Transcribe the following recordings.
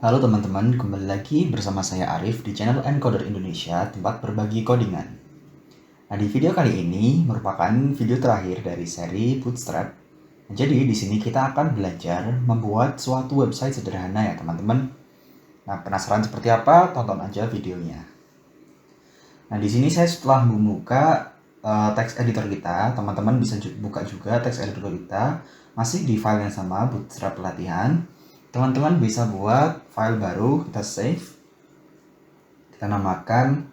Halo teman-teman, kembali lagi bersama saya Arif di channel Encoder Indonesia, tempat berbagi codingan. Nah, di video kali ini merupakan video terakhir dari seri Bootstrap. Jadi di sini kita akan belajar membuat suatu website sederhana ya teman-teman. Nah, penasaran seperti apa? Tonton aja videonya. Nah, di sini saya setelah membuka teks editor kita, teman-teman bisa buka juga teks editor kita, masih di file yang sama, Bootstrap Pelatihan. Teman-teman bisa buat file baru, kita save, kita namakan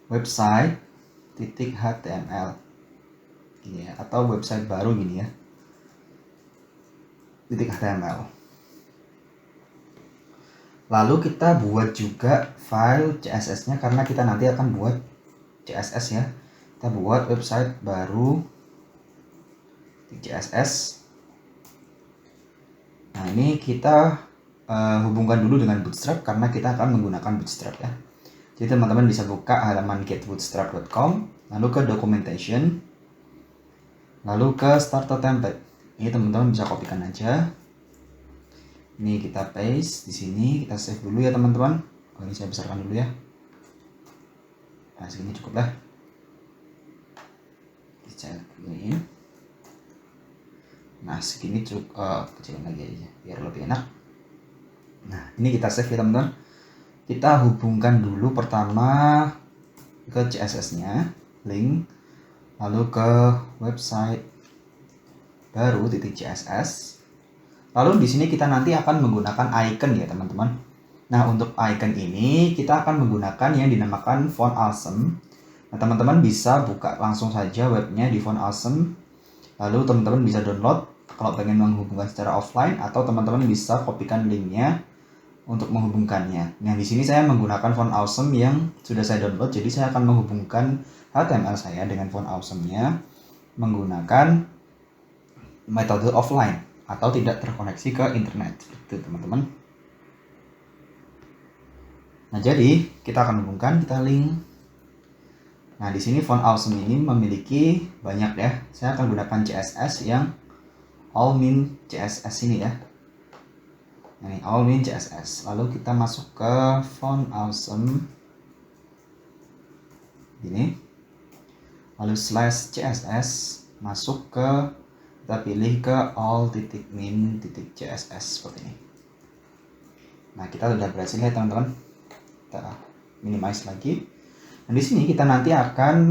website.html gini ya, atau website baru gini ya, .html. Lalu kita buat juga file CSS-nya karena kita nanti akan buat CSS ya. Kita buat website baru CSS. Nah, ini kita hubungkan dulu dengan Bootstrap karena kita akan menggunakan Bootstrap ya. Jadi teman-teman bisa buka halaman getbootstrap.com, lalu ke documentation, lalu ke starter template. Ini teman-teman bisa kopikan aja. Ini kita paste di sini, kita save dulu ya teman-teman. Oh, ini saya besarkan dulu ya. Nah, segini cukup lah. Kita kecilin. Nah, segini cukup, kecilin lagi aja biar lebih enak. Nah, ini kita save ya teman-teman. Kita hubungkan dulu pertama ke CSS-nya, link, lalu ke website baru .css. Lalu di sini kita nanti akan menggunakan icon ya teman-teman. Nah, untuk icon ini kita akan menggunakan yang dinamakan Font Awesome. Nah, teman-teman bisa buka langsung saja webnya di Font Awesome. Lalu teman-teman bisa download kalau pengen menghubungkan secara offline, atau teman-teman bisa kopikan linknya untuk menghubungkannya. Nah, di sini saya menggunakan Font Awesome yang sudah saya download, jadi saya akan menghubungkan HTML saya dengan Font Awesome-nya menggunakan metode offline atau tidak terkoneksi ke internet, itu teman-teman. Nah, jadi kita akan hubungkan, kita link. Nah, di sini Font Awesome ini memiliki banyak ya. Saya akan gunakan CSS yang All-Min CSS ini ya. Ini All-Min CSS. Lalu kita masuk ke Font Awesome ini. Lalu /CSS, masuk ke, kita pilih ke all.min.css seperti ini. Nah, kita sudah berhasil ya teman-teman. Kita minimize lagi. Nah, di sini kita nanti akan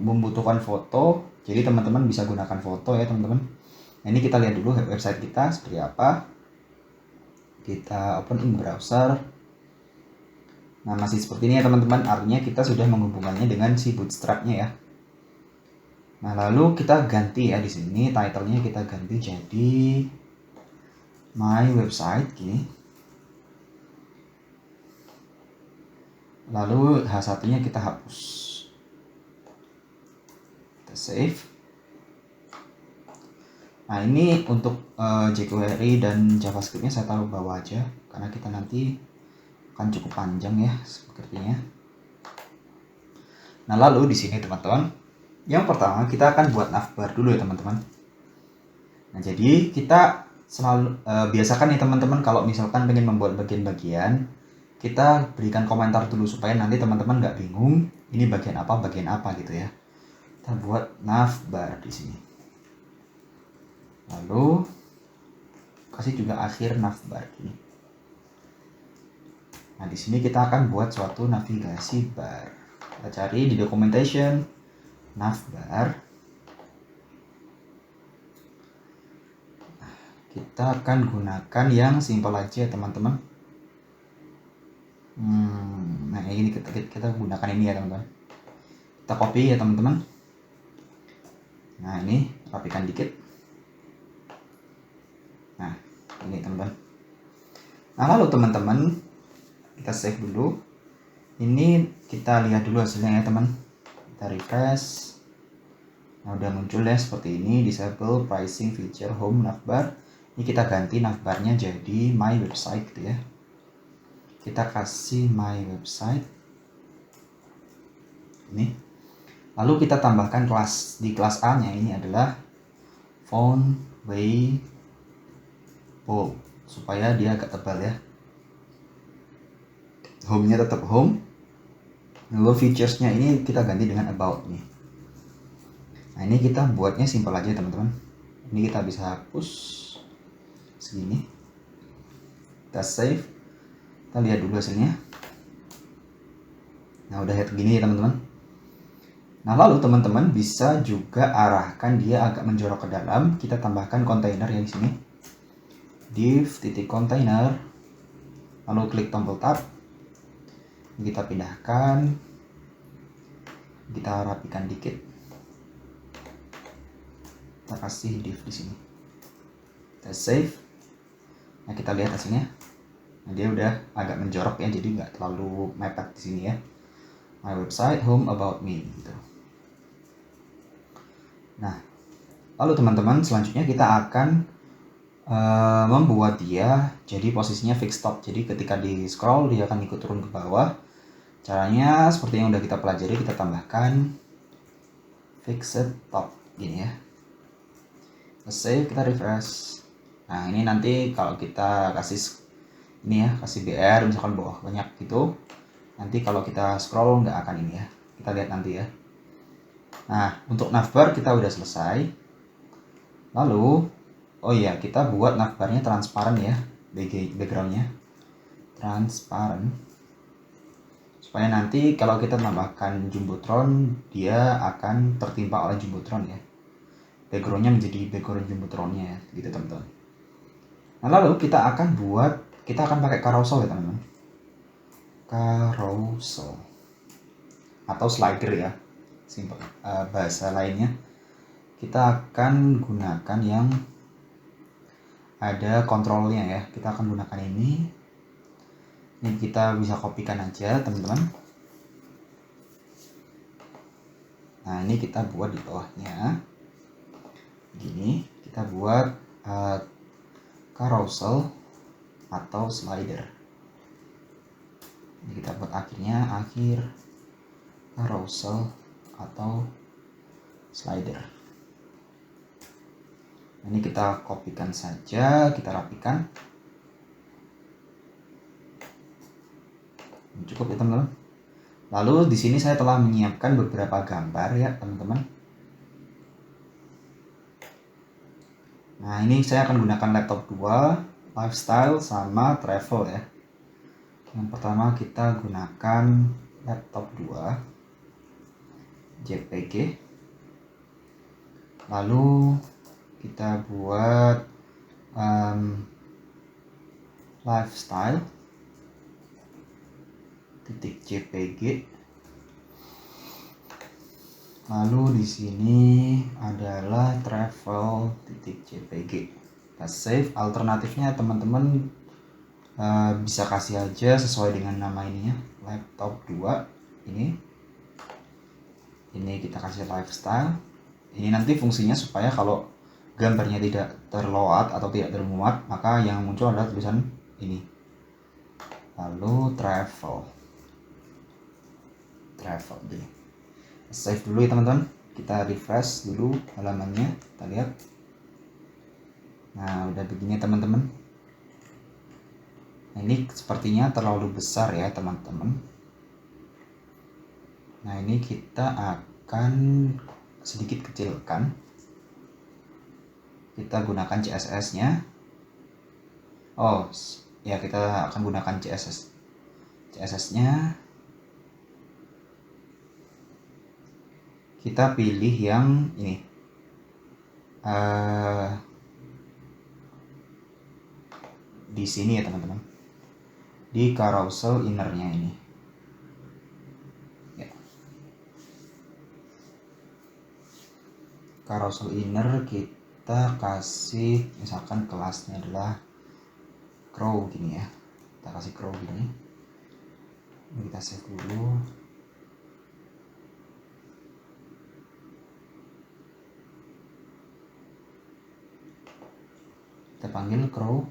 membutuhkan foto. Jadi teman-teman bisa gunakan foto ya teman-teman. Nah, ini kita lihat dulu website kita seperti apa. Kita open in browser. Nah, masih seperti ini ya teman-teman. Artinya kita sudah menghubungkannya dengan si Bootstrap-nya ya. Nah, lalu kita ganti ya di sini, title-nya kita ganti jadi my website gini. Lalu H1-nya kita hapus. Kita save. Nah, ini untuk jQuery dan JavaScript-nya saya taruh bawah aja karena kita nanti akan cukup panjang ya sepertinya. Nah, lalu di sini teman-teman, yang pertama kita akan buat navbar dulu ya teman-teman. Nah, jadi kita selalu biasakan nih teman-teman, kalau misalkan pengen membuat bagian-bagian, kita berikan komentar dulu supaya nanti teman-teman nggak bingung ini bagian apa gitu ya. Kita buat navbar di sini. Lalu kasih juga akhir navbar ini. Nah, di sini kita akan buat suatu navigasi bar. Kita cari di documentation navbar. Nah, kita akan gunakan yang simple aja teman-teman. Nah, ini kita gunakan ini ya teman-teman. Kita copy ya teman-teman. Nah, ini rapikan dikit. Nah, ini teman-teman. Nah, lalu teman-teman kita save dulu. Ini kita lihat dulu hasilnya ya teman. Kita refresh. Nah, udah muncul ya seperti ini, disable pricing feature home navbar. Ini kita ganti navbarnya jadi my website gitu ya. Kita kasih my website ini. Lalu kita tambahkan kelas, di kelas A nya ini adalah font weight bold supaya dia agak tebal ya. home-nya tetap home. Lalu features-nya ini kita ganti dengan about nih. Nah ini kita buatnya simpel aja teman-teman. Ini kita bisa hapus segini. Kita save. Kita lihat dulu hasilnya. Nah udah kayak gini ya teman-teman. Nah lalu teman-teman bisa juga arahkan dia agak menjorok ke dalam. Kita tambahkan kontainer yang di sini. Div titik container. Lalu klik tombol tab. Kita pindahkan. Kita rapikan dikit. Kita kasih div di sini. Kita save. Nah kita lihat hasilnya. Nah, dia udah agak menjorok ya, jadi nggak terlalu mepet di sini ya. My website, home, about me gitu. Nah, lalu teman-teman selanjutnya kita akan membuat dia jadi posisinya fix top. Jadi ketika di scroll dia akan ikut turun ke bawah. Caranya seperti yang udah kita pelajari, kita tambahkan fixed top gini ya. Kita save, kita refresh. Nah ini nanti kalau kita kasih ini ya, kasih BR misalkan bawah banyak gitu, nanti kalau kita scroll nggak akan ini ya. Kita lihat nanti ya. Nah untuk navbar kita udah selesai. Lalu oh iya, kita buat navbarnya transparan ya, backgroundnya transparan, supaya nanti kalau kita tambahkan jumbotron dia akan tertimpa oleh jumbotron ya, backgroundnya menjadi background jumbotronnya ya, gitu teman-teman. Nah lalu kita akan pakai carousel ya teman-teman, carousel atau slider ya, simple bahasa lainnya. Kita akan gunakan yang ada kontrolnya ya. Kita akan gunakan ini kita bisa kopikan aja teman-teman. Nah ini kita buat di bawahnya gini, kita buat carousel atau slider. Ini kita buat akhirnya akhir carousel atau slider. Ini kita kopikan saja, kita rapikan. Cukup ya teman-teman. Lalu di sini saya telah menyiapkan beberapa gambar ya teman-teman. Nah ini saya akan gunakan laptop 2, lifestyle sama travel ya. Yang pertama kita gunakan laptop 2 JPG. Lalu kita buat lifestyle titik JPG. Lalu di sini adalah travel titik JPG. Kita save. Alternatifnya teman-teman bisa kasih aja sesuai dengan nama ininya, laptop 2 ini kita kasih lifestyle. Ini nanti fungsinya supaya kalau gambarnya tidak terload atau tidak termuat, maka yang muncul adalah tulisan ini. Lalu travel gini. Save dulu ya teman-teman. Kita refresh dulu halamannya, kita lihat. Nah udah begini teman-teman. Nah, ini sepertinya terlalu besar ya teman-teman. Nah ini kita akan sedikit kecilkan. Kita gunakan CSS nya. Oh ya, kita akan gunakan CSS nya. Kita pilih yang ini, di sini ya teman-teman, di carousel innernya ini ya. Carousel inner kita kasih misalkan kelasnya adalah crow gini ya. Kita kasih crow gini. Ini kita save dulu. Kita panggil crow.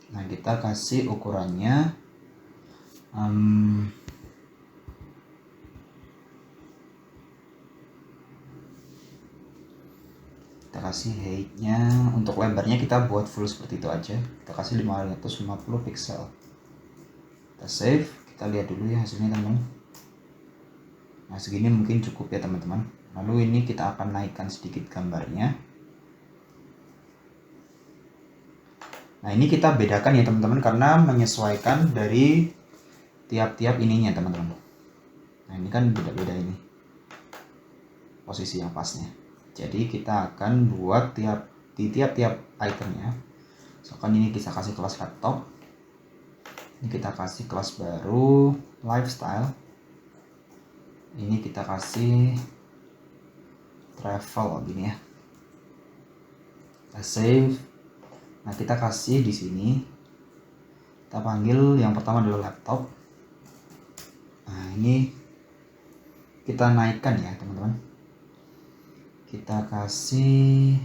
Nah kita kasih ukurannya kita kasih height-nya, untuk lebarnya kita buat full seperti itu aja, kita kasih 550 pixel. Kita save, kita lihat dulu ya hasilnya teman-teman. Nah segini mungkin cukup ya teman-teman. Lalu ini kita akan naikkan sedikit gambarnya. Nah ini kita bedakan ya teman-teman, karena menyesuaikan dari tiap-tiap ininya teman-teman. Nah ini kan beda-beda ini posisi yang pasnya. Jadi kita akan buat di tiap-tiap itemnya. Misalkan ini kita kasih kelas laptop, ini kita kasih kelas baru lifestyle, ini kita kasih travel gini ya. Kita save. Nah kita kasih di sini, kita panggil yang pertama adalah laptop. Nah ini kita naikkan ya teman-teman, kita kasih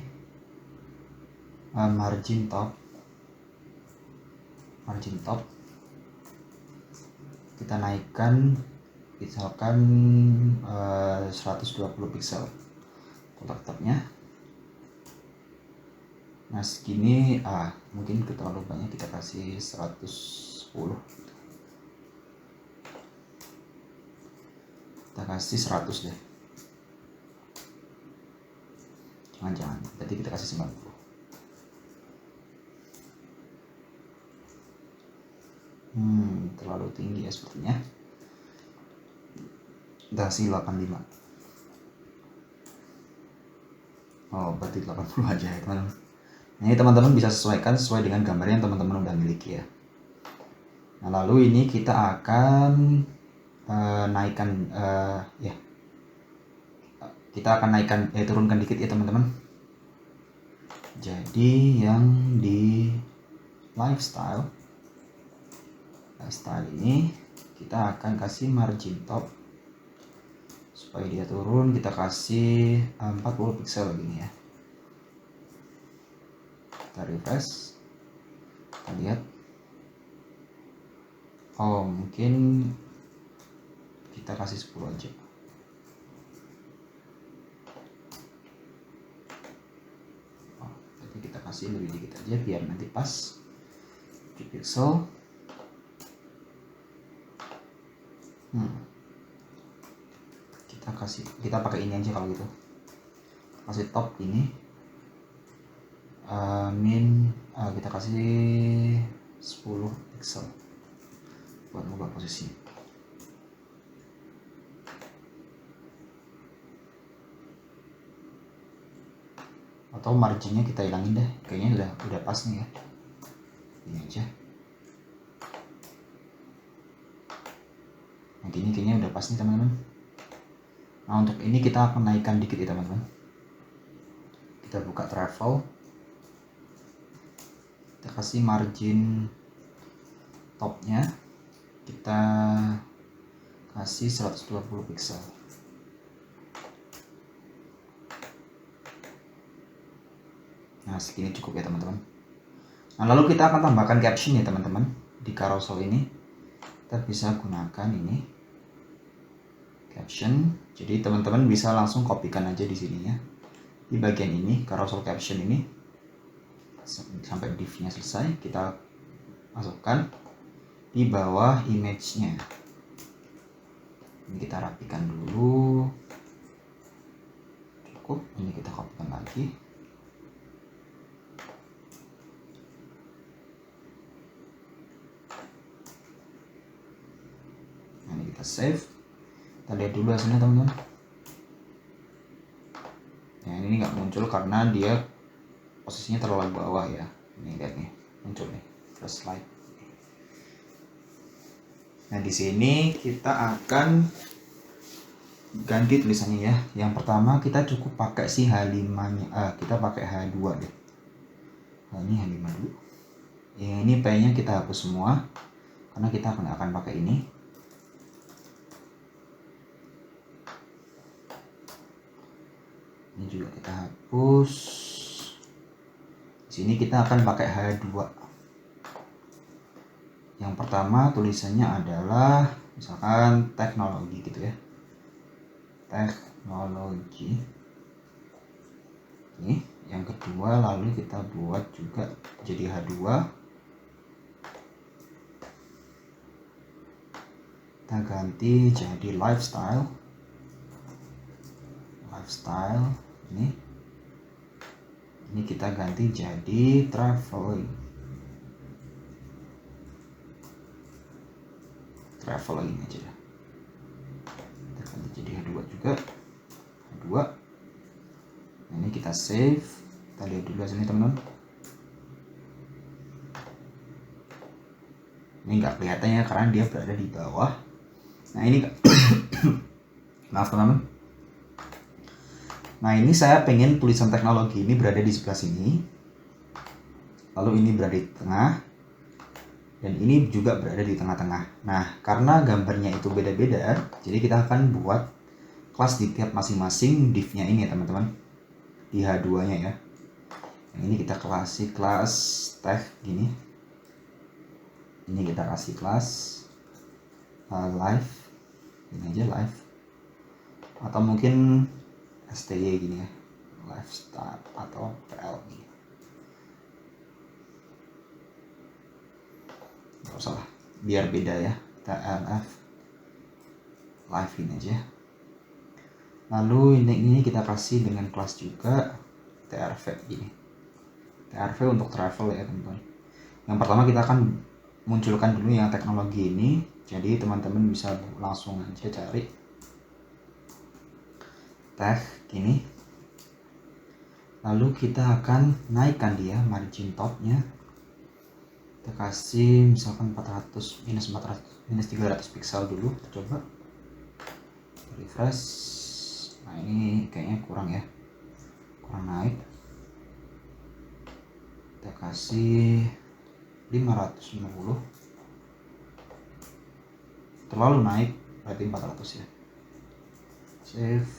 margin top, kita naikkan misalkan 120 pixel untuk laptopnya. Nah segini mungkin terlalu banyak, kita kasih 110, kita kasih 100 deh, jangan, berarti kita kasih 90. Terlalu tinggi ya sepertinya, kita kasih 85. Oh berarti 80 aja ya teman-teman. Nah, ini teman-teman bisa sesuaikan sesuai dengan gambar yang teman-teman udah miliki ya. Nah lalu ini kita akan naikkan kita akan naikkan turunkan dikit ya teman-teman. Jadi yang di lifestyle ini kita akan kasih margin top supaya dia turun, kita kasih 40 pixel begini ya. Kita refresh, kita lihat. Oh mungkin kita kasih 10 aja. Jadi kita kasih lebih dikit aja biar nanti pas 7 pixel. Kita pakai ini aja kalau gitu, kasih top ini kita kasih 10 pixel buat mengubah posisi. Atau marginnya kita hilangin deh, kayaknya udah pas nih ya, ini aja. Nah ini kayaknya udah pas nih teman-teman. Nah untuk ini kita akan naikkan dikit ya teman-teman. Kita buka travel, kita kasih margin topnya, kita kasih 120 pixel. Nah segini cukup ya teman-teman. Nah lalu kita akan tambahkan caption ya teman-teman. Di carousel ini kita bisa gunakan ini caption. Jadi teman-teman bisa langsung kopikan aja di sininya, di bagian ini carousel caption ini sampai div-nya selesai, kita masukkan di bawah image-nya. Ini kita rapikan dulu, cukup. Ini kita kopikan lagi. Nah, ini kita save, kita lihat dulu hasilnya teman-teman. Nah ini nggak muncul karena dia posisinya terlalu bawah ya. Ini lihat nih, muncul nih first slide. Nah di sini kita akan ganti tulisannya ya. Yang pertama kita cukup pakai si H5-nya, kita pakai H2 deh. Nah, ini H5 dulu. Yang ini P-nya kita hapus semua karena kita akan pakai ini. Ini juga kita hapus. Di sini kita akan pakai H2. Yang pertama tulisannya adalah misalkan teknologi gitu ya, teknologi. Ini yang kedua, lalu kita buat juga jadi H2, kita ganti jadi lifestyle. Ini kita ganti jadi traveling aja ya. Kita ganti jadi H2 juga, H2. Ini kita save, kita lihat dulu sini teman-teman. Ini nggak kelihatan ya karena dia berada di bawah. Nah ini maaf teman-teman. Nah ini saya pengen tulisan teknologi ini berada di sebelah sini, lalu ini berada di tengah, dan ini juga berada di tengah-tengah. Nah karena gambarnya itu beda-beda, jadi kita akan buat kelas di tiap masing-masing div-nya ini ya teman-teman, di H2 nya ya. Yang ini kita kasih kelas tech gini, ini kita kasih kelas live, ini aja live, atau mungkin STY gini ya, lifestyle atau PL gini. Gak usah lah, biar beda ya, kita LF live ini aja. Lalu ini kita kasih dengan kelas juga TRV gini, TRV untuk travel ya teman-teman. Yang pertama kita akan munculkan dulu yang teknologi ini, jadi teman-teman bisa langsung aja cari tag gini, lalu kita akan naikkan dia margin topnya, kita kasih misalkan 400 minus 300 pixel dulu, kita coba refresh. Nah ini kayaknya kurang ya, kurang naik, kita kasih 550, terlalu naik berarti 400 ya, save.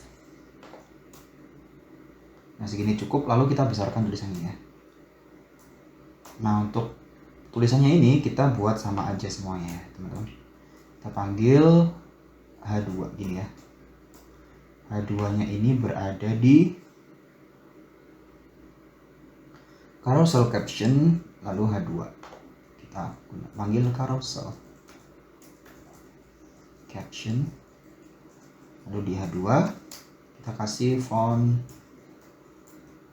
Nah segini cukup, lalu kita besarkan tulisannya ya. Nah untuk tulisannya ini kita buat sama aja semuanya ya teman-teman. Kita panggil H2 gini ya. H2 nya ini berada di carousel caption, lalu H2 kita panggil carousel caption, lalu di H2 kita kasih font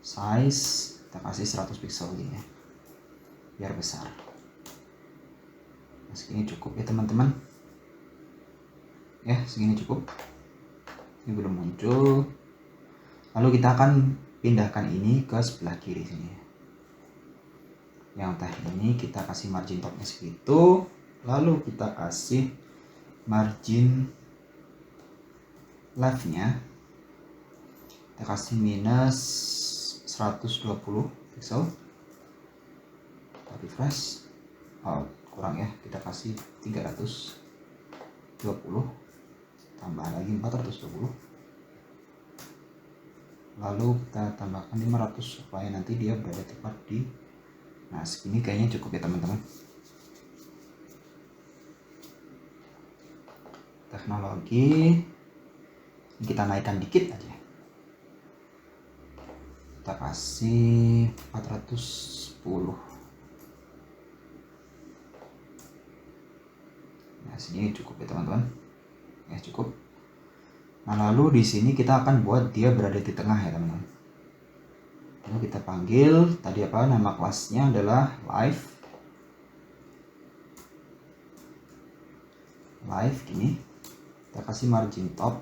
size, kita kasih 100 pixel gini ya, biar besar. Nah, segini cukup ya teman-teman ya, segini cukup. Ini belum muncul, lalu kita akan pindahkan ini ke sebelah kiri sini. Yang teh ini kita kasih margin topnya segitu, lalu kita kasih margin left nya kita kasih minus 120 pixel, kita refresh. Oh kurang ya, kita kasih 320, tambah lagi 420, lalu kita tambahkan 500 supaya nanti dia berada tepat di. Nah segini kayaknya cukup ya teman-teman. Teknologi kita naikkan dikit aja, kita kasih 410. Nah segini cukup ya teman-teman ya, cukup. Nah lalu di sini kita akan buat dia berada di tengah ya teman-teman. Lalu kita panggil tadi apa, nama kelasnya adalah live gini, kita kasih margin top,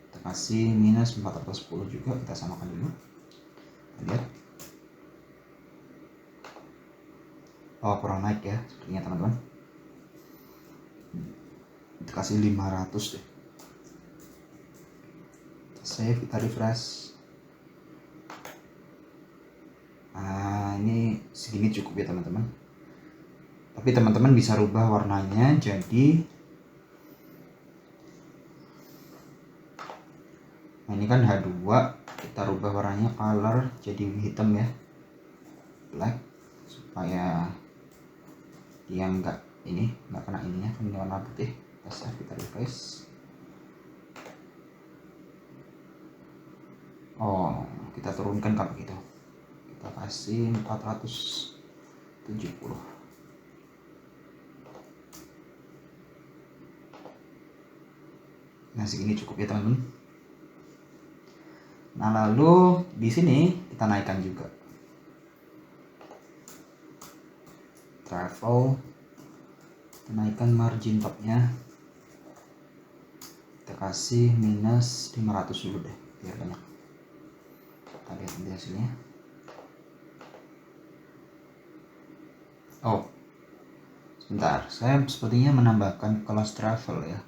kita kasih minus 410 juga, kita samakan dulu. Kita lihat, oh kurang naik ya sepertinya teman-teman, kita kasih 500 deh, kita save, kita refresh. Nah ini segini cukup ya teman-teman, tapi teman-teman bisa rubah warnanya jadi, nah ini kan H2, kita rubah warnanya color jadi hitam ya, black, supaya dia nggak kena ininya, kan ini warna putih. Kita save, kita refresh. Oh, kita turunkan kalau gitu, kita kasih 470. Nah, segini cukup ya teman-teman. Nah, lalu di sini kita naikkan juga travel, kita naikkan margin topnya, kita kasih minus 500 dulu deh biar banyak. Kita lihat nanti hasilnya. Oh, sebentar, saya sepertinya menambahkan kelas travel ya.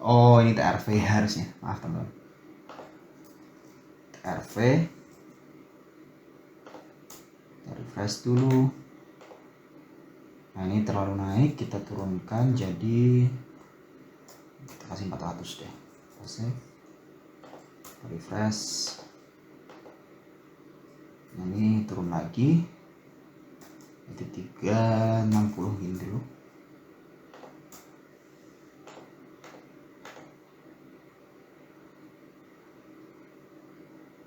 Oh, ini TRV harusnya, maaf teman-teman. TRV, kita refresh dulu. Nah, ini terlalu naik, kita turunkan jadi kita kasih 400 deh. Kita save, kita refresh. Nah, ini turun lagi jadi 360 gini dulu.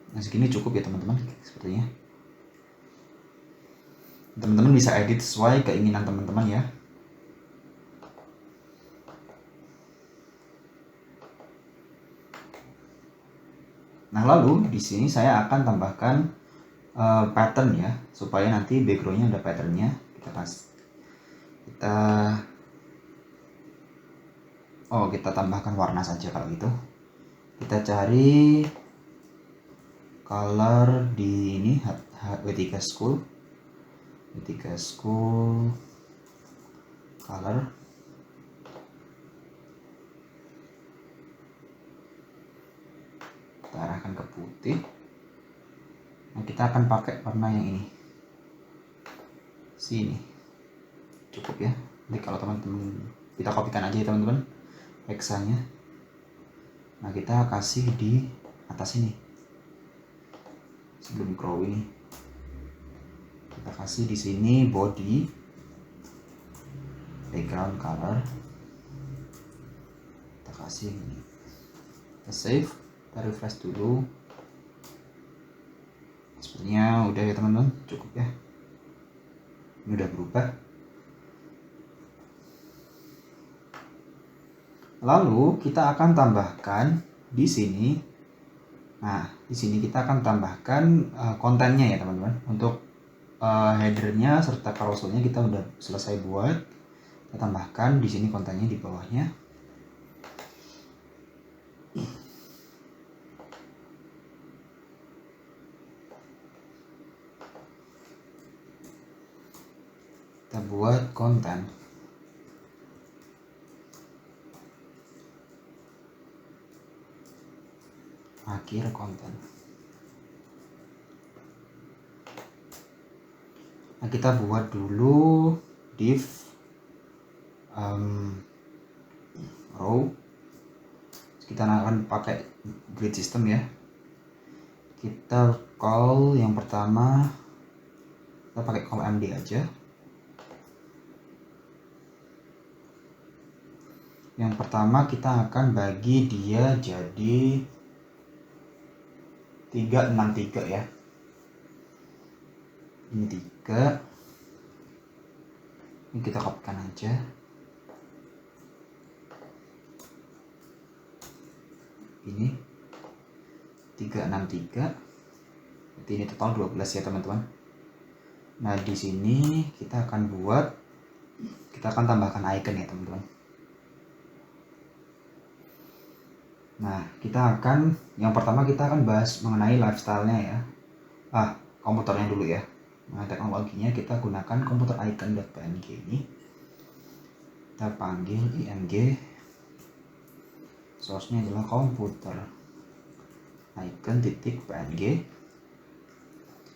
Nah, segini cukup ya teman-teman, sepertinya. Teman-teman bisa edit sesuai keinginan teman-teman ya. Nah, lalu di sini saya akan tambahkan pattern ya, supaya nanti backgroundnya ada patternnya. Kita tambahkan warna saja kalau gitu. Kita cari color di ini W3 School color. Kita arahkan ke putih. Nah, kita akan pakai warna yang ini, sini cukup ya. Nanti kalau teman-teman, kita kopikan aja ya teman-teman hexanya. Nah, kita kasih di atas ini sebelum grow ini. Kita kasih di sini body background color, kita kasih ini. Kita save, kita refresh dulu. Sepertinya udah ya teman-teman, cukup ya. Ini udah berubah. Lalu kita akan tambahkan di sini. Nah, di sini kita akan tambahkan kontennya ya teman-teman. Untuk headernya serta carouselnya kita udah selesai buat. Kita tambahkan di sini kontennya di bawahnya. Kita buat konten. Akhir konten. Nah, kita buat dulu div row. Kita akan pakai grid system ya. Kita call yang pertama, kita pakai call md aja. Yang pertama kita akan bagi dia jadi 363 ya. Ini 3. Ini kita kopikan aja. Ini 363. Berarti ini total 12 ya teman-teman. Nah, di sini kita akan tambahkan icon ya teman-teman. Nah, yang pertama kita akan bahas mengenai lifestyle-nya ya. Komputernya dulu ya. Nah, teknologinya kita gunakan komputer icon.png ini. Kita panggil img. Source-nya adalah komputer icon.png.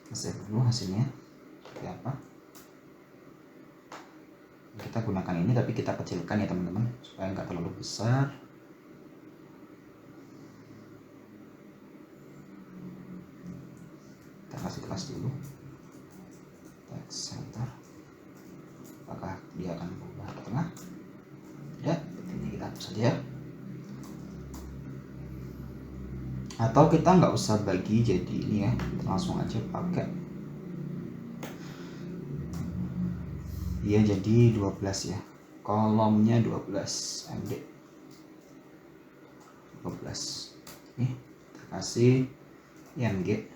Kita save dulu hasilnya seperti apa. Kita gunakan ini, tapi kita kecilkan ya teman-teman supaya nggak terlalu besar. Kita kasih kelas dulu. center. Apakah dia akan berubah ke tengah? Tidak, ini kita hapus saja. Atau kita nggak usah bagi jadi ini ya, kita langsung aja pakai dia jadi 12 ya, kolomnya 12 MD 12. Nih kita kasih IMG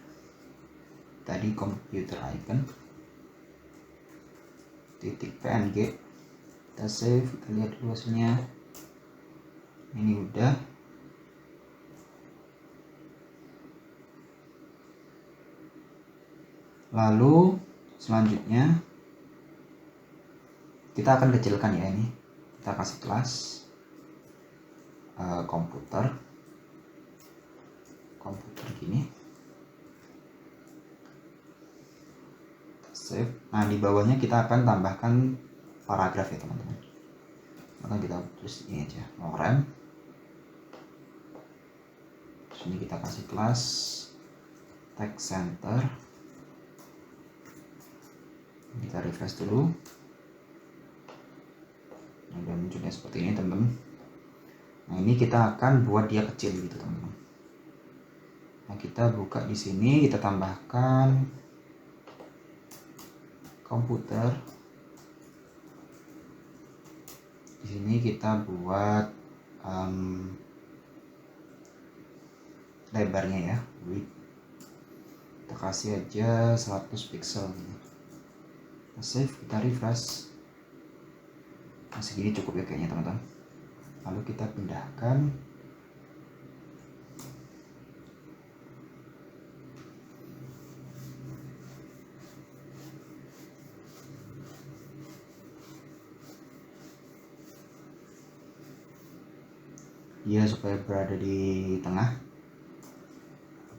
tadi computer icon titik PNG, kita save, kita lihat dulu hasilnya. Ini udah. Lalu selanjutnya kita akan kecilkan ya, ini kita kasih kelas komputer gini, save. Nah di bawahnya kita akan tambahkan paragraf ya teman-teman, maka kita tulis ini aja, no rem. Sini kita kasih kelas text center, kita refresh dulu. Nah, udah munculnya seperti ini teman-teman. Nah ini kita akan buat dia kecil gitu teman-teman. Nah kita buka di sini, kita tambahkan komputer. Di sini kita buat lebarnya ya, width. Kita kasih aja 100 pixel. Kita save, kita refresh. Nah, segini cukup ya kayaknya teman-teman. Lalu kita pindahkan dia supaya berada di tengah.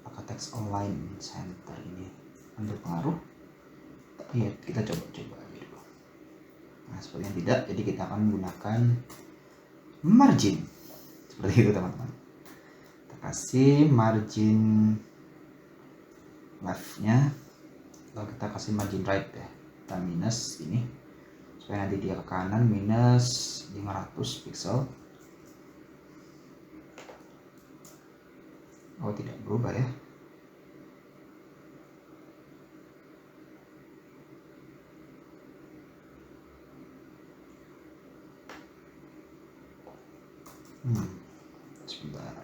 Apakah text align center ini berpengaruh? Iya, kita coba aja dulu. Nah sepertinya tidak, jadi kita akan menggunakan margin seperti itu teman-teman. Kita kasih margin left nya, lalu kita kasih margin right ya, kita minus ini supaya nanti dia ke kanan, minus 500 pixel. Oh tidak berubah ya. Sebentar.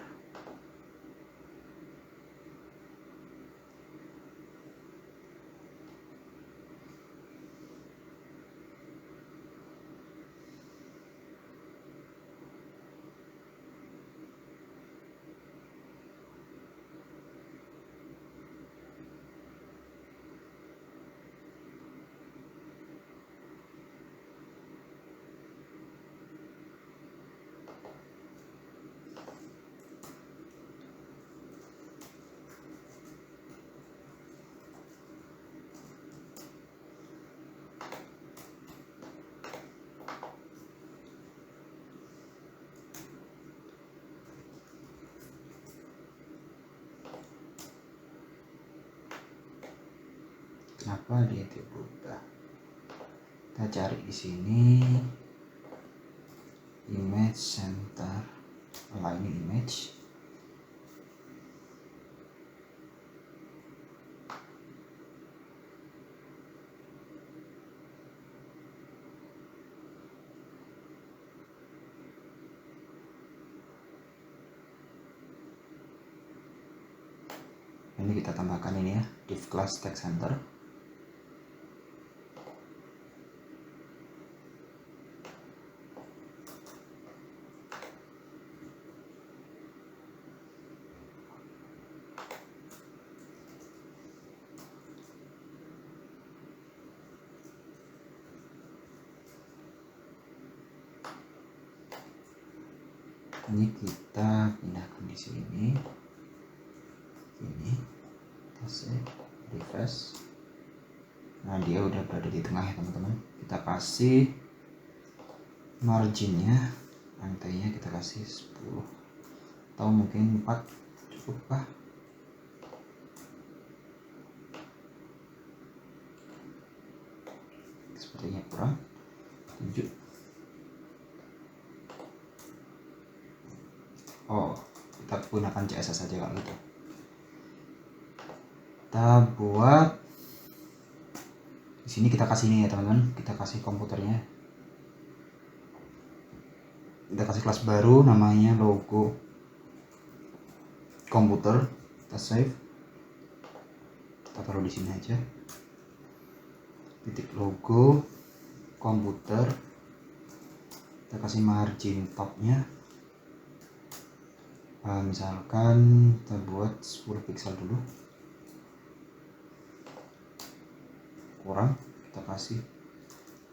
Kenapa dia tidak berubah? Kita cari di sini image center, align image. Ini kita tambahkan ini ya, div class text center. Ini kita pindahkan di sini. Ini kita save, refresh. Nah dia udah berada di tengah ya teman-teman. Kita kasih marginnya, rantainya kita kasih 10 atau mungkin 4 cukup kah? baterainya kurang 7. Oh, kita gunakan CSS saja kalau gitu. Kita buat di sini, kita kasih ini ya teman-teman, kita kasih komputernya, kita kasih kelas baru namanya logo komputer. Kita save, kita taruh di sini aja, titik logo komputer. Kita kasih margin topnya, misalkan kita buat 10 pixel dulu, kurang kita kasih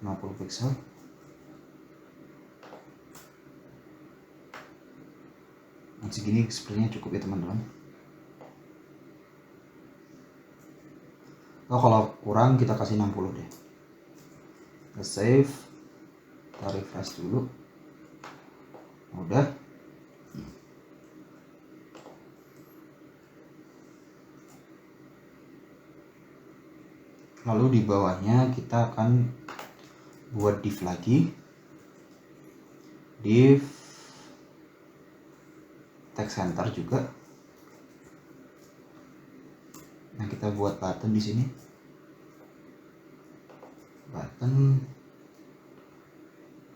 50 pixel. Nah, segini sepertinya cukup ya teman-teman. Oh, kalau kurang kita kasih 60 deh. Kita save, kita refresh dulu. Udah. Lalu di bawahnya kita akan buat div lagi, div text center juga. Nah, kita buat button di sini, button.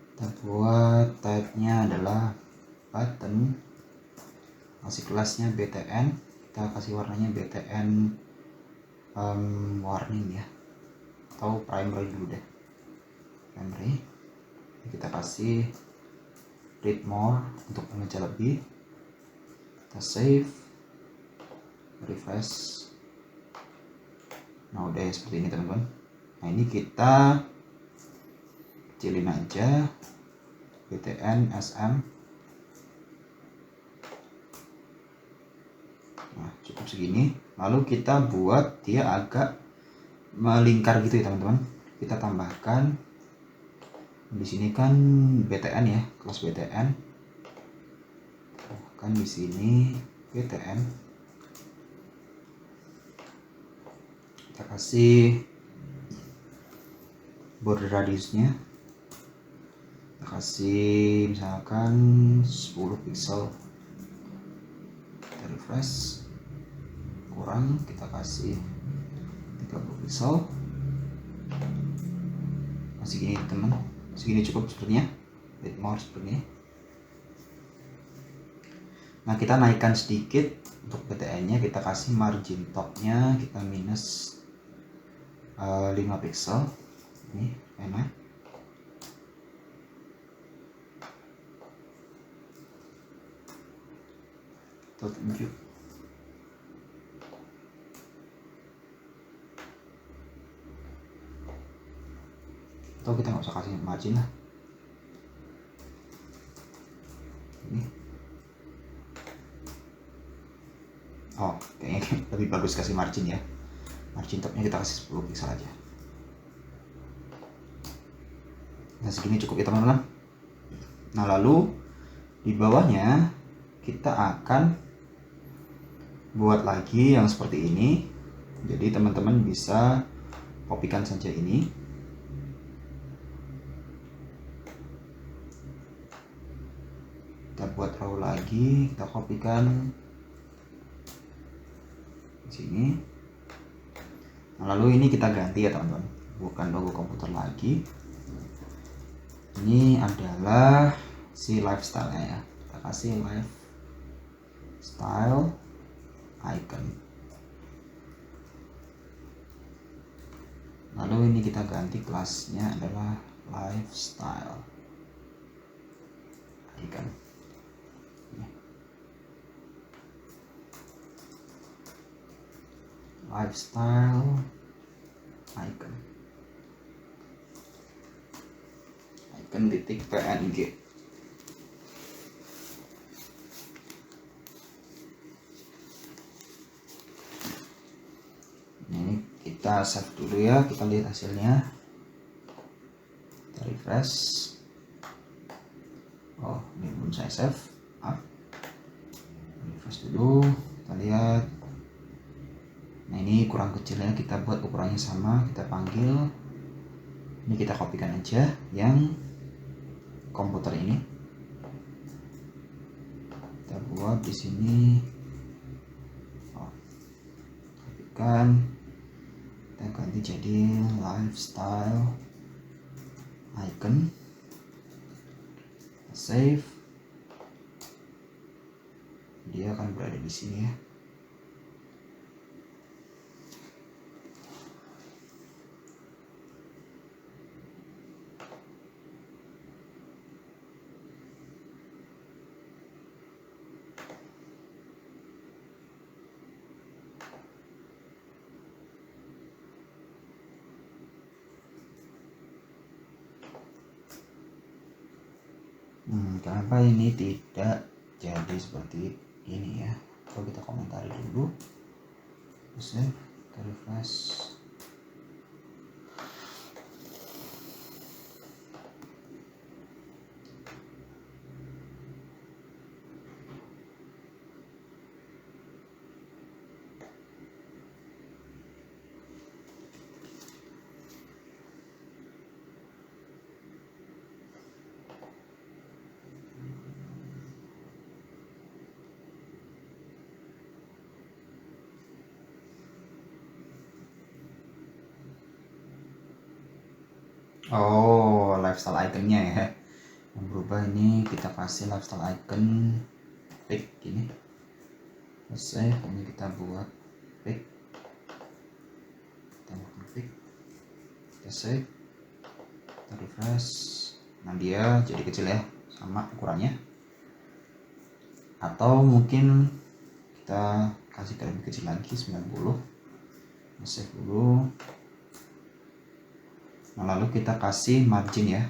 Kita buat type-nya adalah button, kasih kelasnya btn, kita kasih warnanya btn warning ya, atau primary dulu deh, primary. Kita kasih read more untuk membaca lebih. Kita save, refresh. Nah, udah ya seperti ini teman-teman. Nah, ini kita kecilin aja btn sm. Nah, cukup segini. Lalu kita buat dia agak melingkar gitu ya teman-teman. Kita tambahkan di sini kan btn ya, kelas btn. Kan di sini btn. Kita kasih border radiusnya, kita kasih misalkan 10 pixel. Kita refresh, kurang kita kasih 30 pixel. Masih gini teman, segini cukup sepertinya, bit more seperti ini. Nah, kita naikkan sedikit untuk btn nya, kita kasih margin topnya kita minus 5 pixel. Ini enak. Kita tunjuk. Atau kita nggak usah kasih margin lah. Ini. Oh, kayaknya lebih bagus kasih margin ya. Margin topnya kita kasih 10 pixel aja. Nah, segini cukup ya teman-teman. Nah, lalu di bawahnya kita akan buat lagi yang seperti ini. Jadi teman-teman bisa kopikan saja ini. Kita buat row lagi, kita kopikan di sini. Nah, lalu ini kita ganti ya teman-teman, bukan logo komputer lagi. Ini adalah si lifestyle-nya ya. Kita kasih lifestyle icon. Lalu ini kita ganti kelasnya adalah lifestyle icon. Lifestyle icon, icon titik png. Ini kita save dulu ya, kita lihat hasilnya. Kita refresh. Oh, ini belum saya save. Refresh dulu, kita lihat. Nah, ini kurang kecilnya, kita buat ukurannya sama, kita panggil Ini kita kopikan aja yang komputer ini. Kita buat di sini. Kopikan. Kita ganti jadi lifestyle icon. Save. Dia akan berada di sini ya. Kenapa ini tidak jadi seperti ini ya? Coba kita komentari dulu. Save, kita refresh. Oh, lifestyle iconnya ya yang berubah. Ini kita kasih lifestyle icon pick gini. Save, ini kita buat pick. Kita buat pick. Kita save. Kita refresh. Nah, dia jadi kecil ya, sama ukurannya. Atau mungkin kita kasih ke lebih kecil lagi, 90. Save dulu. Nah, lalu kita kasih margin ya.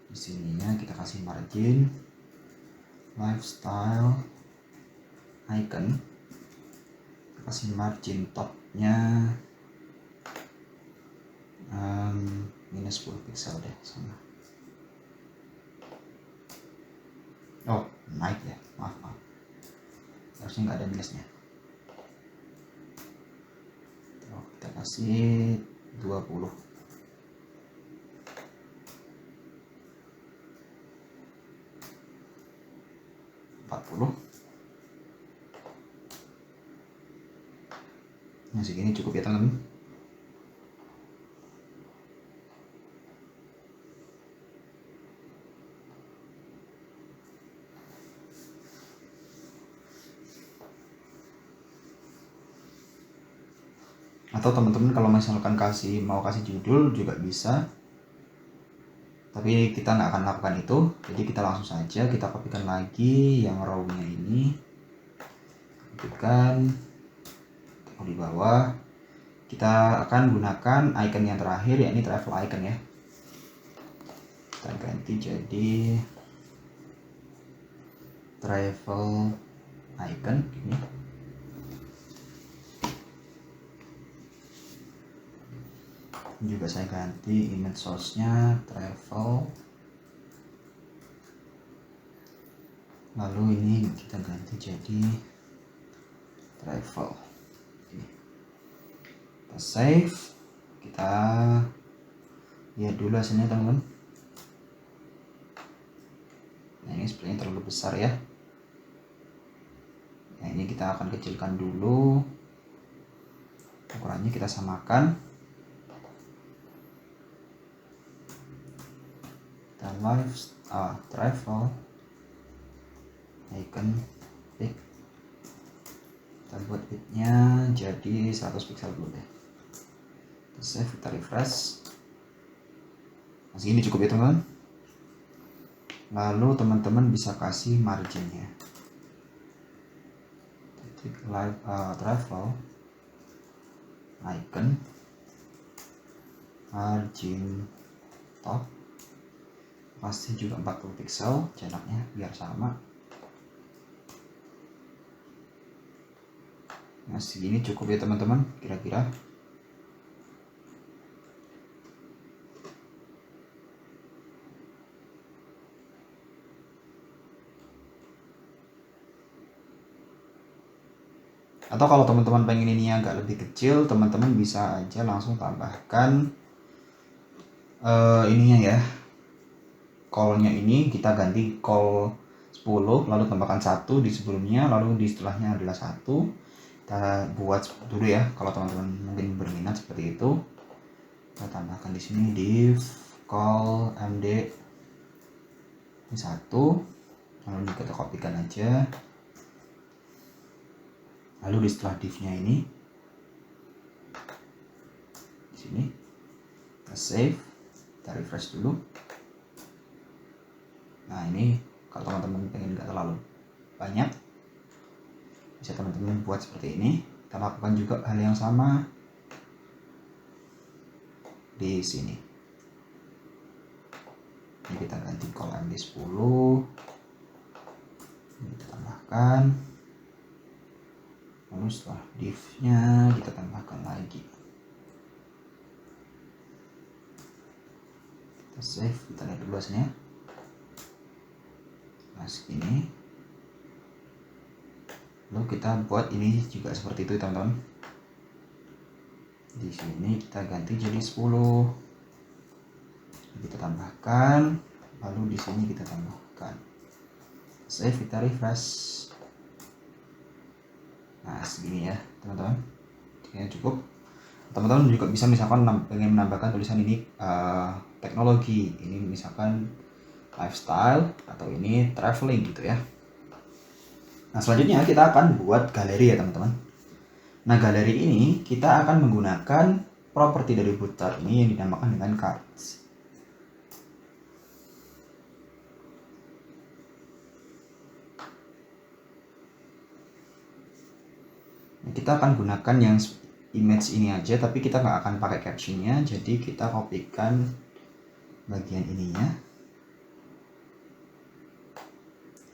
Di sininya kita kasih margin lifestyle icon. Kita kasih margin topnya minus 10 pixel deh sama. Oh, naik ya, maaf. Harusnya nggak ada minusnya. Kita kasih 20. 40. Nah, segini cukup ya teman-teman. Atau teman-teman kalau misalkan mau kasih judul juga bisa, tapi kita nggak akan lakukan itu. Jadi kita langsung saja kita kopikan lagi yang row-nya ini, kopikan di bawah. Kita akan gunakan icon yang terakhir, yakni travel icon ya. Kita ganti jadi travel icon ini. Juga saya ganti image source-nya travel. Lalu ini kita ganti jadi travel. Ini. Kita save. Kita lihat dulu hasilnya teman-teman. Nah, ini sebenarnya terlalu besar ya. Nah, ini kita akan kecilkan dulu. Ukurannya kita samakan. Kita travel icon pick. Kita buat width-nya jadi 100 pixel dulu deh. Kita save, kita refresh. Nah, segini cukup ya teman-teman. Lalu teman-teman bisa kasih marginnya. Klik travel icon, margin top, pasti juga 40 pixel jaraknya biar sama. Nah, segini cukup ya teman-teman kira-kira. Atau kalau teman-teman pengen ini agak lebih kecil, teman-teman bisa aja langsung tambahkan ininya ya, call-nya ini kita ganti call 10, lalu tambahkan 1 di sebelumnya, lalu di setelahnya adalah 1. Kita buat dulu ya, kalau teman-teman mungkin berminat seperti itu. Kita tambahkan di sini div call md 1, lalu kita kopikan aja. Lalu di setelah div-nya ini, di sini kita save, kita refresh dulu. Nah ini kalau teman-teman pengen nggak terlalu banyak, bisa teman-teman buat seperti ini. Kita lakukan juga hal yang sama di sini. Ini kita ganti call md 10, ini kita tambahkan, lalu setelah div-nya kita tambahkan lagi. Kita save, kita lihat dulu hasilnya. Nah segini. Lalu kita buat ini juga seperti itu teman-teman. Di sini kita ganti jadi 10. Kita tambahkan, lalu di sini kita tambahkan. Save, kita refresh. Nah segini ya teman-teman, kayaknya cukup. Teman-teman juga bisa misalkan pengen menambahkan tulisan ini teknologi, ini misalkan lifestyle, atau ini traveling gitu ya. Nah selanjutnya kita akan buat galeri ya teman-teman. Nah galeri ini kita akan menggunakan properti dari Bootstrap ini yang dinamakan dengan cards. Kita akan gunakan yang image ini aja, tapi kita nggak akan pakai captionnya. Jadi kita kopikan bagian ininya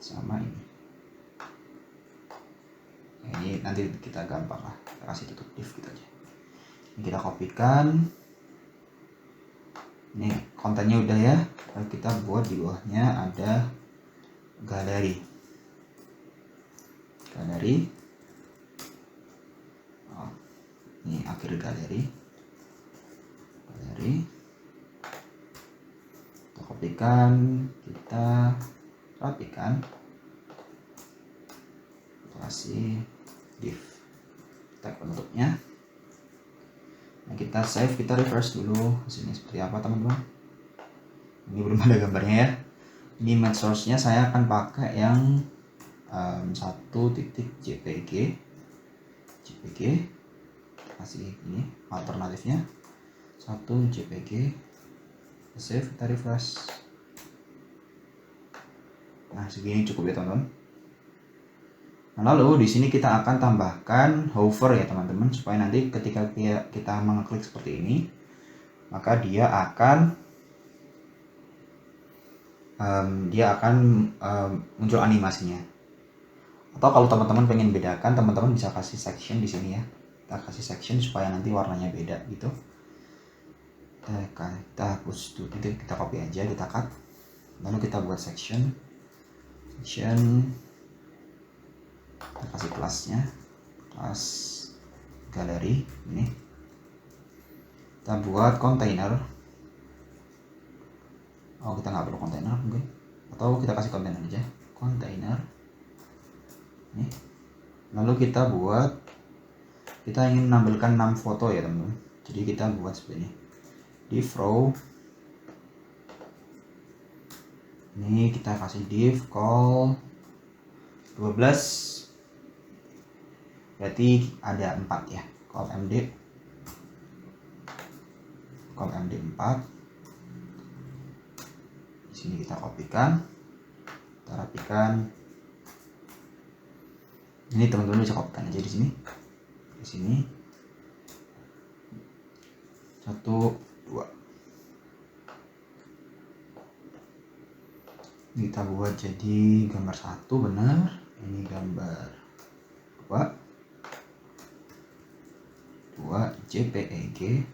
sama ini. Ini nanti kita gampang lah, kita kasih tutup div gitu aja. Ini kita kopikan. Ini kontennya udah ya. Lalu kita buat di bawahnya ada galeri. Ini akhir galeri. Kita kopikan, kita rapikan, kita kasih div tag bentuknya. Nah kita save, kita refresh dulu hasilnya seperti apa teman-teman. Ini belum ada gambarnya ya. Ini image source nya saya akan pakai yang 1.jpg. Kasih ini alternatifnya 1 jpg. Save, kita refresh. Nah segini cukup ya teman-teman. Nah, lalu di sini kita akan tambahkan hover ya teman-teman, supaya nanti ketika kita mengeklik seperti ini, maka dia akan muncul animasinya. Atau kalau teman-teman pengen bedakan, teman-teman bisa kasih section di sini ya. Kita kasih section supaya nanti warnanya beda gitu. Kita hapus dulu, kita copy aja, kita cut, lalu kita buat section. Kita kasih kelasnya, kelas galeri ini. Kita buat container. Oh kita nggak perlu container mungkin, atau kita kasih container aja, container ini. Lalu kita ingin menampilkan 6 foto ya teman-teman. Jadi kita buat seperti ini, div row. Ini kita kasih div call 12, berarti ada 4 ya, call md 4. Di sini kita kopikan, kita rapikan. Ini teman-teman bisa kopikan aja di sini. 1, 2. Ini kita buat jadi gambar 1 benar. Ini gambar 2 JPEG.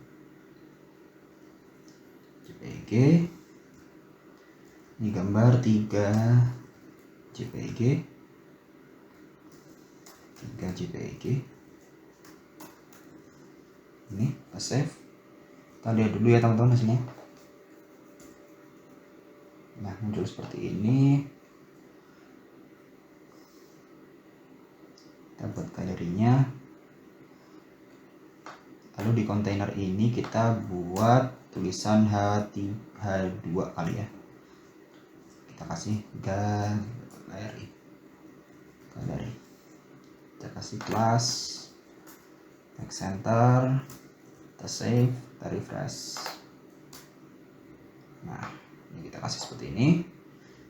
Ini gambar 3 JPEG. Ini kita save, kita lihat dulu ya teman-teman hasilnya. Nah, muncul seperti ini. Kita buat galerinya. Lalu di kontainer ini kita buat tulisan H2 kali ya. Kita kasih galeri. Kita kasih plus, text center, kita save, kita refresh. Nah, ini kita kasih seperti ini.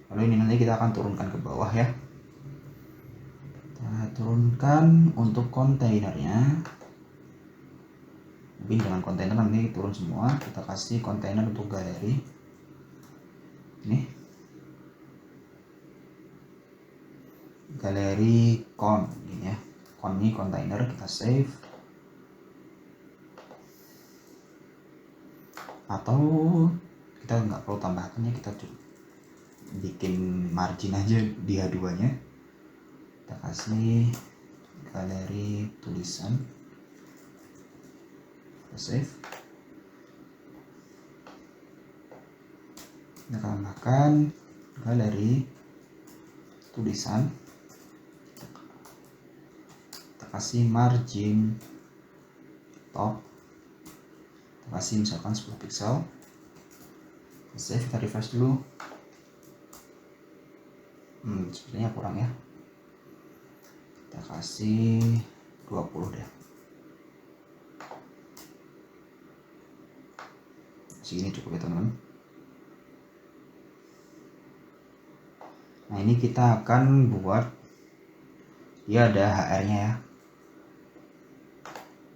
Lalu ini nanti kita akan turunkan ke bawah ya. Kita turunkan untuk kontainernya. Mungkin dengan kontainer nanti turun semua. Kita kasih kontainer untuk galeri. Ini galeri con ini ya. Con ini kontainer, kita save. Atau kita nggak perlu tambahkan ya, kita cukup bikin margin aja di H2 nya. Kita kasih galeri tulisan, kita save. Kita tambahkan galeri tulisan, kita kasih margin top, kita kasih misalkan 10 pixel. Kita save, kita refresh dulu. Sepertinya kurang ya, kita kasih 20 deh. Segini cukup ya teman-teman. Nah, ini kita akan buat, dia ada HR-nya ya.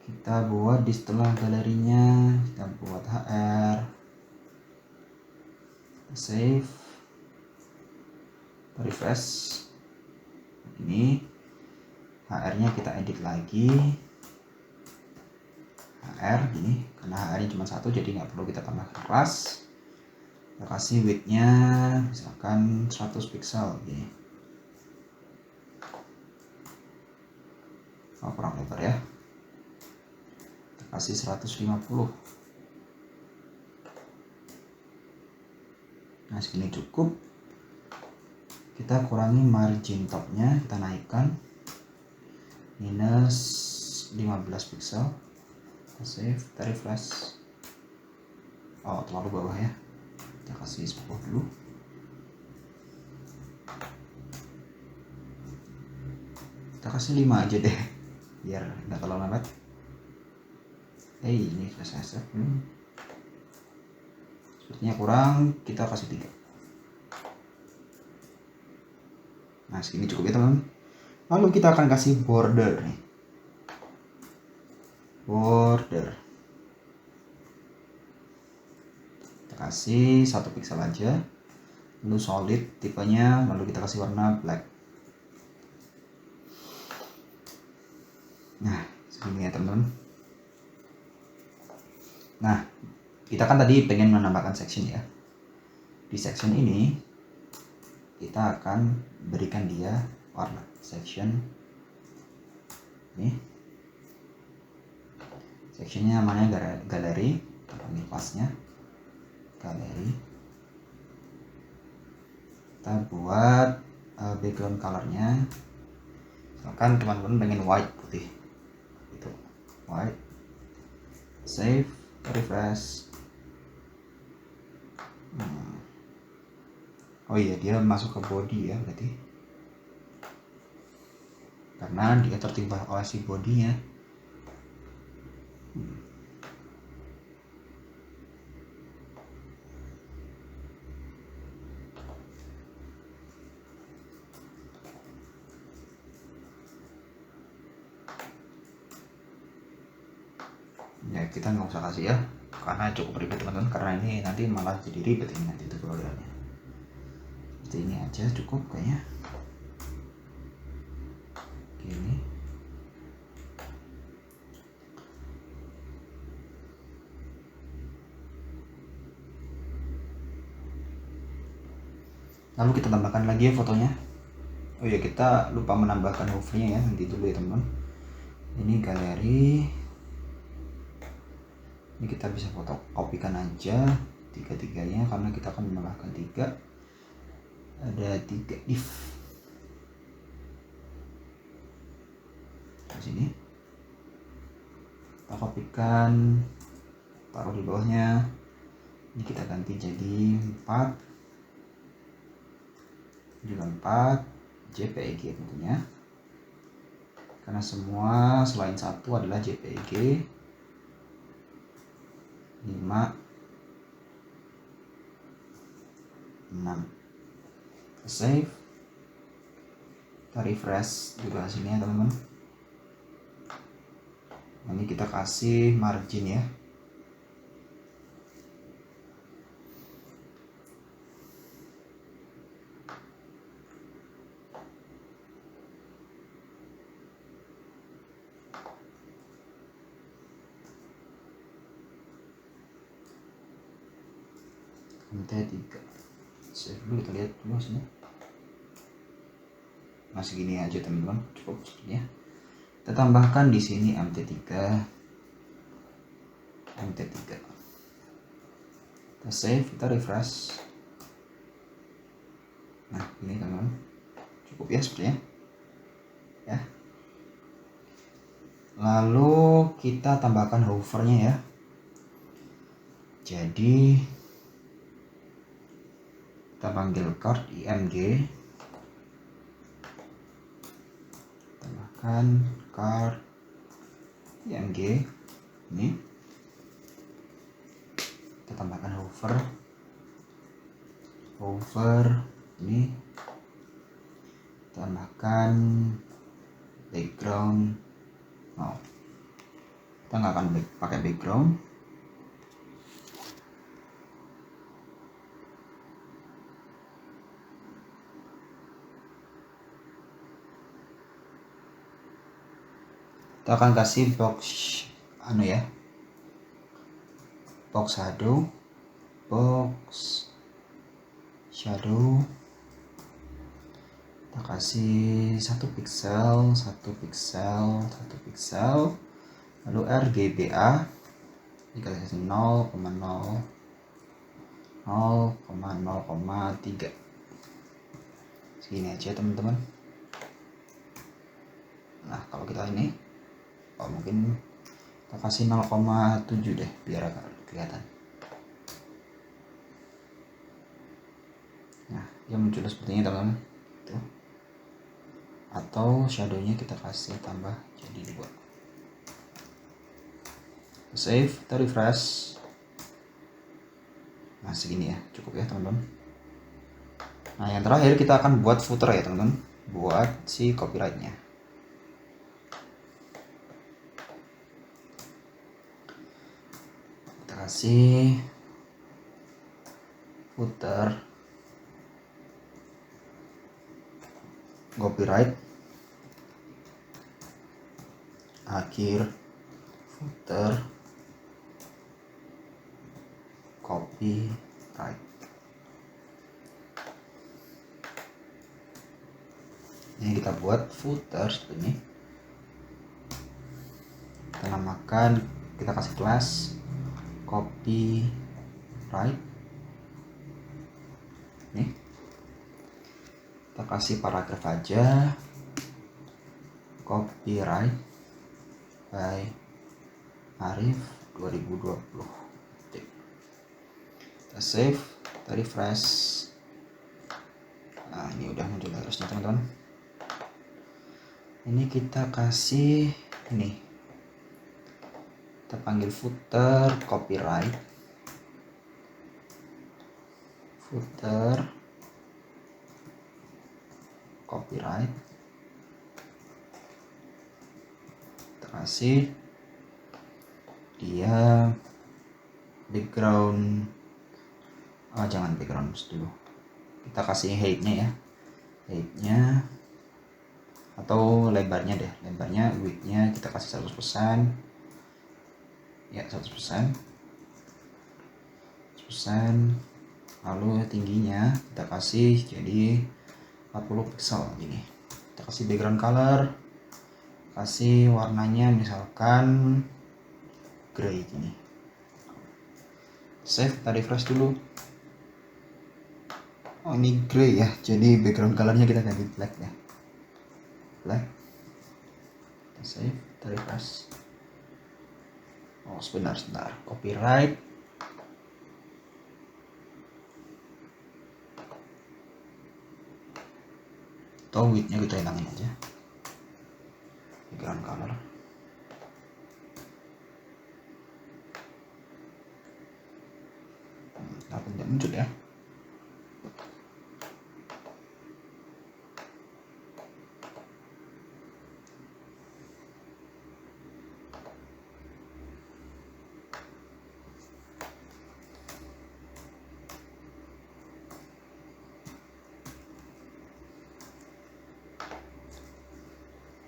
Kita buat di setelah galerinya, kita buat HR, kita save, kita refresh. Ini HR-nya kita edit lagi. HR gini, karena HR-nya cuma satu jadi nggak perlu kita tambahkan kelas. Kita kasih width-nya misalkan 100 pixel gini. Oh, kurang lebar ya. Kita kasih 150. Nah, segini cukup. Kita kurangi margin topnya, kita naikkan minus 15 pixel. Kita save, kita refresh. Oh, terlalu bawah ya, kita kasih 10 dulu. Kita kasih 5 aja deh biar nggak terlalu lambat. Ini sudah saya save. Sepertinya kurang, kita kasih 3. Nah, segini cukup ya teman. Lalu kita akan kasih border nih. Border. Kita kasih 1 pixel aja. Lalu solid tipenya, lalu kita kasih warna black. Nah, segini ya teman-teman. Nah, kita kan tadi pengen menambahkan section ya. Di section ini kita akan berikan dia warna section. Ini sectionnya namanya galeri. Ini kelasnya galeri. Kita buat background colornya, misalkan teman-teman pengen white, putih itu white. Save, refresh. Oh iya, dia masuk ke body ya berarti, karena dia tertimpa oleh si bodinya. Ya, kita nggak usah kasih ya, karena cukup ribet teman-teman, karena ini nanti malah jadi ribet ini nanti tutorialnya. Seperti ini aja cukup kayaknya. Gini. Lalu kita tambahkan lagi ya fotonya. Oh ya, kita lupa menambahkan hovernya ya, nanti dulu ya teman-teman. Ini galeri. Ini kita bisa fotokopikan aja tiga-tiganya karena kita akan menambahkan 3. Ada 3 div di sini. Kita kopikan, taruh di bawahnya. Ini kita ganti jadi 4, juga 4 JPEG tentunya, karena semua selain 1 adalah JPEG. 5, 6. Save. Kita refresh juga hasilnya teman-teman. Ini kita kasih margin ya. MT3. Save dulu, kita lihat dulu hasilnya. Nah segini aja teman-teman, cukup segini ya. Kita tambahkan di sini MT3. Kita save, kita refresh. Nah ini teman-teman, cukup ya sepertinya ya. Lalu kita tambahkan hovernya ya. Jadi kita panggil card img, tambahkan card img ini, kita tambahkan hover ini, tambahkan background. Kita nggak akan pakai background. Kita akan kasih box shadow. Kita kasih 1 pixel, lalu RGBA dikasih 0,0,3. Segini aja teman-teman. Nah kalau kita ini mungkin kita kasih 0,7 deh biar agak kelihatan. Nah dia muncul seperti ini teman-teman. Atau shadownya kita kasih tambah jadi 2. Save, kita refresh. Nah segini ya, cukup ya teman-teman. Nah yang terakhir kita akan buat footer ya teman-teman, buat si copyrightnya. Kita kasih footer copyright, akhir footer copyright. Ini kita buat footer seperti ini. Kita namakan, kita kasih class copyright. Nih. Kita kasih paragraf aja. Copyright by Arif 2020. Kita save, kita refresh. Nah ini udah muncul harusnya teman-teman. Ini kita kasih ini, kita panggil footer copyright, kita kasih dia background, jangan background dulu, kita kasih height-nya ya, atau lebarnya deh, width-nya kita kasih 100% ya, 100%, lalu tingginya kita kasih jadi 40 pixel gini. Kita kasih background color, kasih warnanya misalkan gray gini. Save, kita refresh dulu. Oh, ini grey ya, jadi background colornya kita ganti black ya. Black. Kita save, kita refresh. Oh, sebentar. Copyright. Atau width-nya kita hilangin aja. Background color. Kenapa tidak muncul ya?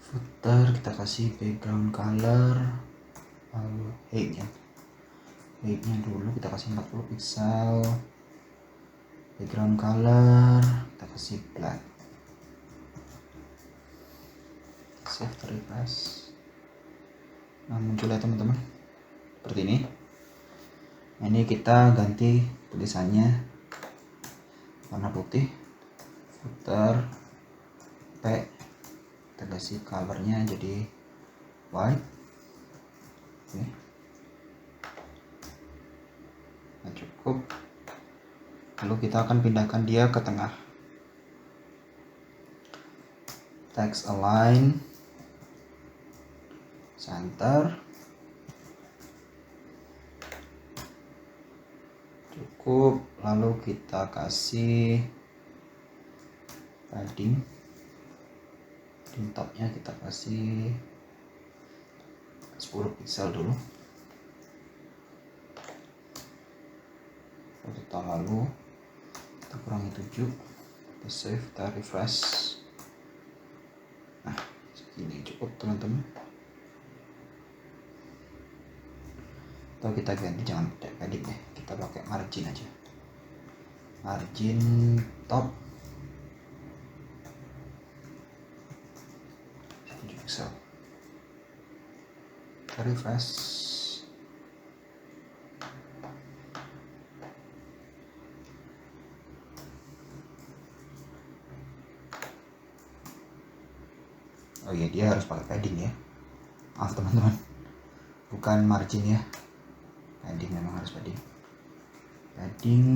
Footer kita kasih background color, lalu height-nya dulu kita kasih 40 pixel. Background color kita kasih black. Save, refresh. Nah, muncul ya teman-teman seperti ini. Nah, ini kita ganti tulisannya warna putih, footer P, kita kasih colornya jadi white. Oke. Nah, cukup. Lalu kita akan pindahkan dia ke tengah. Text align, center, cukup. Lalu kita kasih padding, di topnya kita kasih 10 pixel dulu. Lalu kita kurangi 7, kita save, kita refresh. Nah, segini cukup teman-teman. Atau kita ganti, jangan pakai padding ya, kita pakai margin aja. Margin top 7 pixel. Kita refresh. Oh iya, dia harus pakai padding ya. Maaf teman-teman, bukan margin ya. Padding, memang harus padding. Padding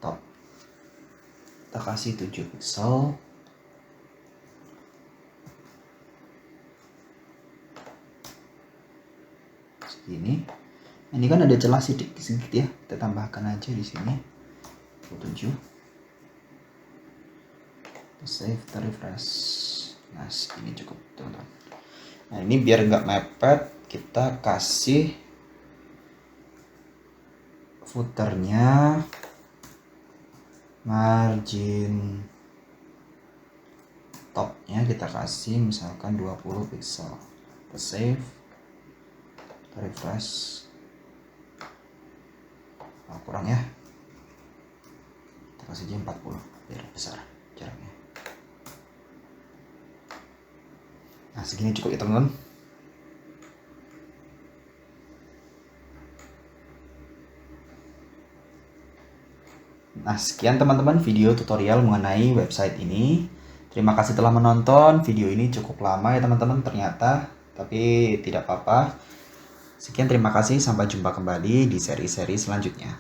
top kita kasih 7 pixel. Segini. Ini kan ada celah sedikit ya, kita tambahkan aja di sini 7. Save, kita refresh. Nah, ini cukup teman-teman. Nah, ini biar nggak mepet, kita kasih footernya margin topnya kita kasih misalkan 20 pixel. Kita save, kita refresh. Nah, kurang ya, kita kasih aja 40 biar besar jaraknya. Nah, segini cukup ya teman-teman. Nah, sekian teman-teman video tutorial mengenai website ini. Terima kasih telah menonton. Video ini cukup lama ya teman-teman ternyata, tapi tidak apa-apa. Sekian, terima kasih, sampai jumpa kembali di seri-seri selanjutnya.